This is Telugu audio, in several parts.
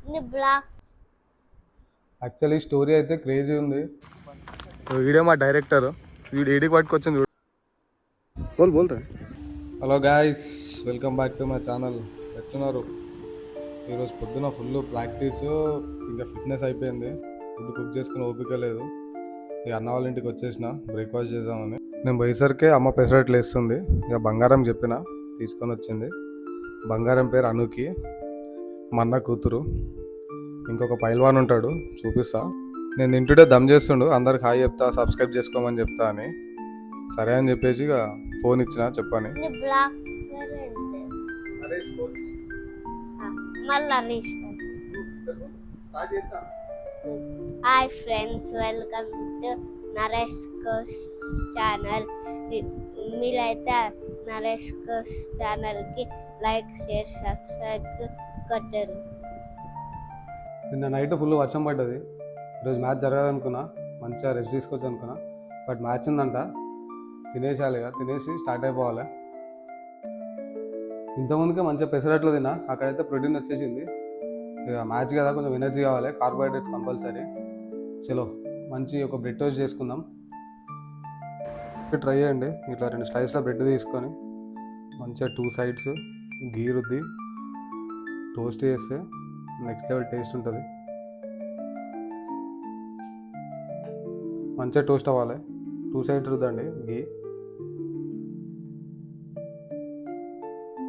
బ్లాక్ యాక్చువల్లీ స్టోరీ అయితే క్రేజీ ఉంది. వీడియో మా డైరెక్టర్ వీడు ఏడికి పట్టుకొచ్చింది. బోల్రా. Hello guys, welcome back to my channel. ఎట్లున్నారు? ఈరోజు పొద్దున ఫుల్ ప్రాక్టీస్, ఇంకా ఫిట్నెస్ అయిపోయింది. ఫుడ్ కుక్ చేసుకుని ఓపిక లేదు. ఇక అన్న వాళ్ళ ఇంటికి వచ్చేసిన బ్రేక్ఫాస్ట్ చేద్దామని. నేను పోయేసరికి అమ్మ పెసరట్లు వేస్తుంది. ఇక బంగారం చెప్పిన తీసుకొని వచ్చింది. బంగారం పేరు అనుకి, మా అన్న కూతురు. ఇంకొక పైల్వాన్ ఉంటాడు, చూపిస్తా. నేను తింటుంటే దమ్ చేస్తుండు, అందరికి హాయ్ చెప్తా, సబ్స్క్రైబ్ చేసుకోమని చెప్తా అని. సరే అని చెప్పేసి ఇక ఫోన్ ఇచ్చిన చెప్పని. బ్లాక్ మళ్ళా hi friends, welcome to Naresh కోస్ ఛానల్. మీరైతే నరేష్ కోస్ ఛానల్కి లైక్, షేర్, సబ్స్క్రైబ్ కొట్టరు. నిన్న నైట్ ఫుల్ వర్షం పడ్డది. ఈరోజు మ్యాచ్ జరగదనుకున్నా, మంచిగా రెస్ట్ తీసుకోవచ్చు అనుకున్నా. బట్ మ్యాచ్ ఉందంట, తినేసాలిగా, తినేసి స్టార్ట్ అయిపోవాలి. ఇంతకుముందుకే మంచిగా పెసరట్లు తిన్నా, అక్కడైతే ప్రోటీన్ వచ్చేసింది. ఇక మ్యాచ్ కదా, కొంచెం ఎనర్జీ కావాలి, కార్బోహైడ్రేట్ కంపల్సరీ. చలో మంచి ఒక బ్రెడ్ టోస్ట్ చేసుకుందాం. ట్రై చేయండి. ఇట్లా 2 స్లైస్లో బ్రెడ్ తీసుకొని మంచిగా 2 సైడ్స్ గీ రుద్ది టోస్ట్ చేస్తే నెక్స్ట్ లెవెల్ టేస్ట్ ఉంటుంది. మంచిగా టోస్ట్ అవ్వాలి. 2 సైడ్స్ రుద్దండి గీ.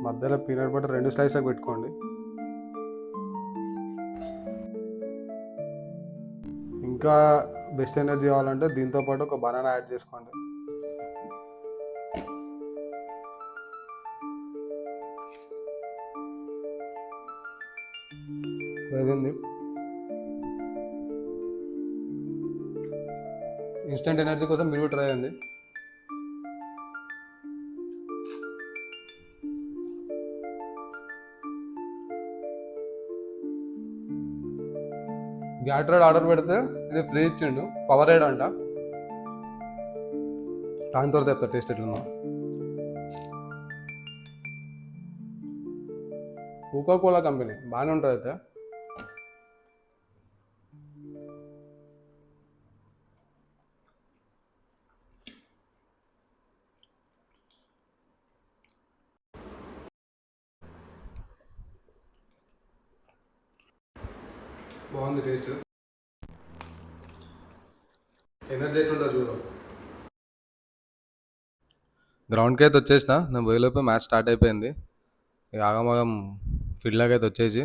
మధ్యలో పీనట్ బటర్ 2 స్లైస్లకు పెట్టుకోండి. ఇంకా బెస్ట్ ఎనర్జీ కావాలంటే దీంతోపాటు ఒక బనానా యాడ్ చేసుకోండి. అదేంది ఇన్స్టెంట్ ఎనర్జీ కోసం మీరు ట్రై చేయండి. గ్యాటరేడ్ ఆర్డర్ పెడితే ఇది ఫ్రీ ఇచ్చిండు, పవర్ రైడ్ అంట. దాని తర్వాత చెప్తా టేస్ట్ ఎట్లుందో. కోకా కోలా కంపెనీ బాగానే ఉంటుంది అయితే. బాగుంది టేస్ట్. ఎనర్జీ ఎట్లుంటుంది చూద్దాం. గ్రౌండ్కి అయితే వచ్చేసిన, నేను పోయేలోపే మ్యాచ్ స్టార్ట్ అయిపోయింది. ఇక ఆగమాగం ఫీల్డ్లోకి అయితే వచ్చేసి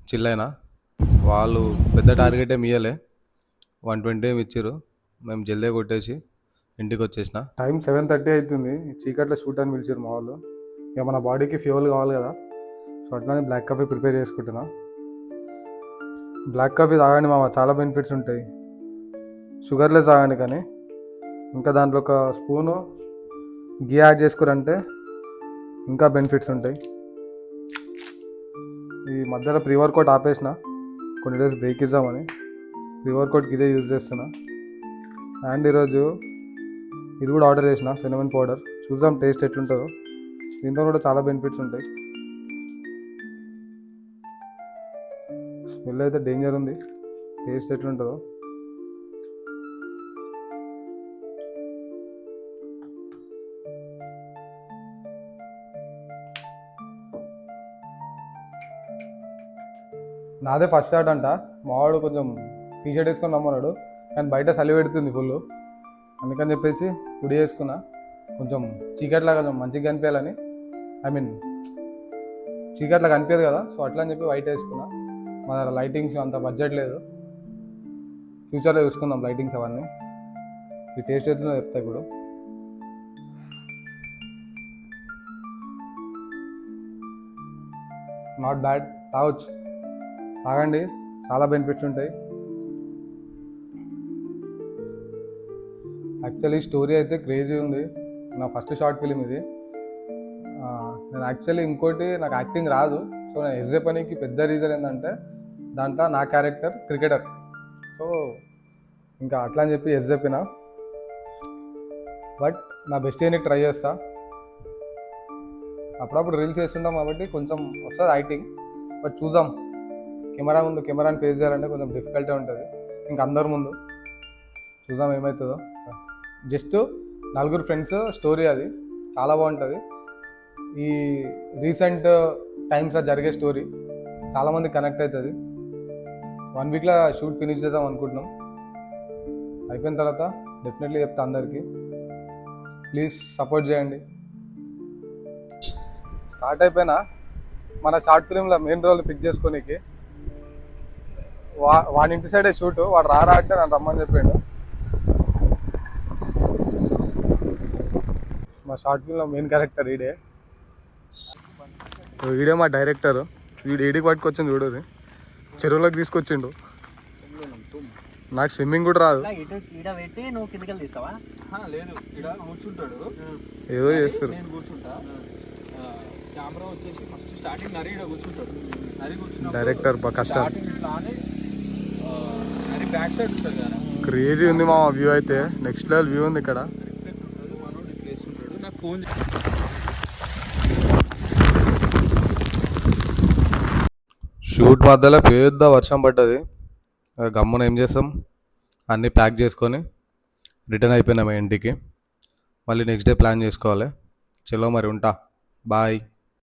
చిల్ అయినా. వాళ్ళు పెద్ద టార్గెట్ ఏమి ఇయ్యలే, 120 ఏమి ఇచ్చారు. మేము జల్దీ కొట్టేసి ఇంటికి వచ్చేసిన. టైం 7:30 అవుతుంది. చీకట్లో షూట్ అని పిలిచారు మా వాళ్ళు. ఇక మన బాడీకి ఫ్యూయల్ కావాలి కదా, సో అట్లానే బ్లాక్ కాఫీ ప్రిపేర్ చేసుకుంటున్నా. బ్లాక్ కాఫీ తాగండి మామ, చాలా బెనిఫిట్స్ ఉంటాయి. షుగర్లెస్ తాగండి, కానీ ఇంకా దాంట్లో ఒక స్పూను గీ యాడ్ చేసుకురంటే ఇంకా బెనిఫిట్స్ ఉంటాయి. ఈ మధ్యలో ప్రీ వర్కౌట్ ఆపేసిన, కొన్ని డేస్ బ్రేక్ ఇద్దామని. ప్రీ వర్కౌట్కి ఇదే యూజ్ చేస్తున్నా. అండ్ ఈరోజు ఇది కూడా ఆర్డర్ చేసిన, సినమన్ పౌడర్. చూద్దాం టేస్ట్ ఎట్లుంటుందో. దీంతో కూడా చాలా బెనిఫిట్స్ ఉంటాయి. స్మెల్ అయితే డేంజర్ ఉంది, టేస్ట్ ఎట్లుంటుందో. నాదే ఫస్ట్ షాట్ అంట. మావాడు కొంచెం టీ షర్ట్ వేసుకొని రమ్మన్నాడు, కానీ బయట చలి పెడుతుంది ఫుల్. అందుకని చెప్పేసి గుడి వేసుకున్నా, కొంచెం చీకట్లా కొంచెం మంచిగా కనిపించాలని. ఐ మీన్ చీకట్లా కనిపించదు కదా, సో అట్లా అని చెప్పి వైట్ వేసుకున్నా. మా దగ్గర లైటింగ్స్ అంత బడ్జెట్ లేదు, ఫ్యూచర్లో చూసుకుందాం లైటింగ్స్ అవన్నీ. ఈ టేస్ట్ ఎట్లుందో చెప్తా ఇప్పుడు. నాట్ బ్యాడ్, తాగొచ్చు, తాగండి, చాలా బెనిఫిట్స్ ఉంటాయి. యాక్చువల్లీ స్టోరీ అయితే క్రేజీ ఉంది. నా ఫస్ట్ షార్ట్ ఫిలిం ఇది. నేను యాక్చువల్లీ ఇంకోటి, నాకు యాక్టింగ్ రాదు. సో నేను ఎస్ఏ పనికి పెద్ద రీజన్ ఏంటంటే దాంట్లో నా క్యారెక్టర్ క్రికెటర్. సో ఇంకా అట్లా అని చెప్పి ఎస్ చెప్పిన. బట్ నా బెస్ట్ చేయడానికి ట్రై చేస్తా. అప్పుడప్పుడు రీల్స్ చేస్తుంటాం కాబట్టి కొంచెం వస్తుంది యాక్టింగ్. బట్ చూద్దాం, కెమెరాని ఫేస్ చేయాలంటే కొంచెం డిఫికల్టే ఉంటుంది, ఇంక అందరి ముందు చూద్దాం ఏమవుతుందో. జస్ట్ 4 ఫ్రెండ్స్ స్టోరీ, అది చాలా బాగుంటుంది. ఈ రీసెంట్ టైమ్స్లో జరిగే స్టోరీ చాలామంది కనెక్ట్ అవుతుంది. 1 వీక్లో షూట్ ఫినిష్ చేద్దాం అనుకుంటున్నాం. అయిపోయిన తర్వాత డెఫినెట్లీ చెప్తా అందరికీ. ప్లీజ్ సపోర్ట్ చేయండి. స్టార్ట్ అయిపోయినా మన షార్ట్ ఫిలింలో మెయిన్ రోల్ పిక్ చేసుకోనికి వాడి ఇంటి సైడే షూట్, వాడు రారా అంటే నన్ను రమ్మని చెప్పాడు. మా షార్ట్ ఫిల్మ్లో మెయిన్ క్యారెక్టర్ ఈడే మా డైరెక్టర్. వీడు ఏడికి పట్టుకొచ్చింది చూడు, చెరువులోకి తీసుకొచ్చిండు. నాకు స్విమ్మింగ్ కూడా రాదు. ఏదో చేస్తారు. డైరెక్టర్ కష్టం. క్రేజీ ఉంది మా వ్యూ అయితే, నెక్స్ట్ లెవెల్ వ్యూ ఉంది ఇక్కడ. షూట్ మధ్యలో పెద్ద వర్షం పడ్డది. గమ్మున ఏం చేస్తాం, అన్నీ ప్యాక్ చేసుకొని రిటర్న్ అయిపోయినాము ఇంటికి. మళ్ళీ నెక్స్ట్ డే ప్లాన్ చేసుకోవాలి. చలో మరి ఉంటా, బాయ్.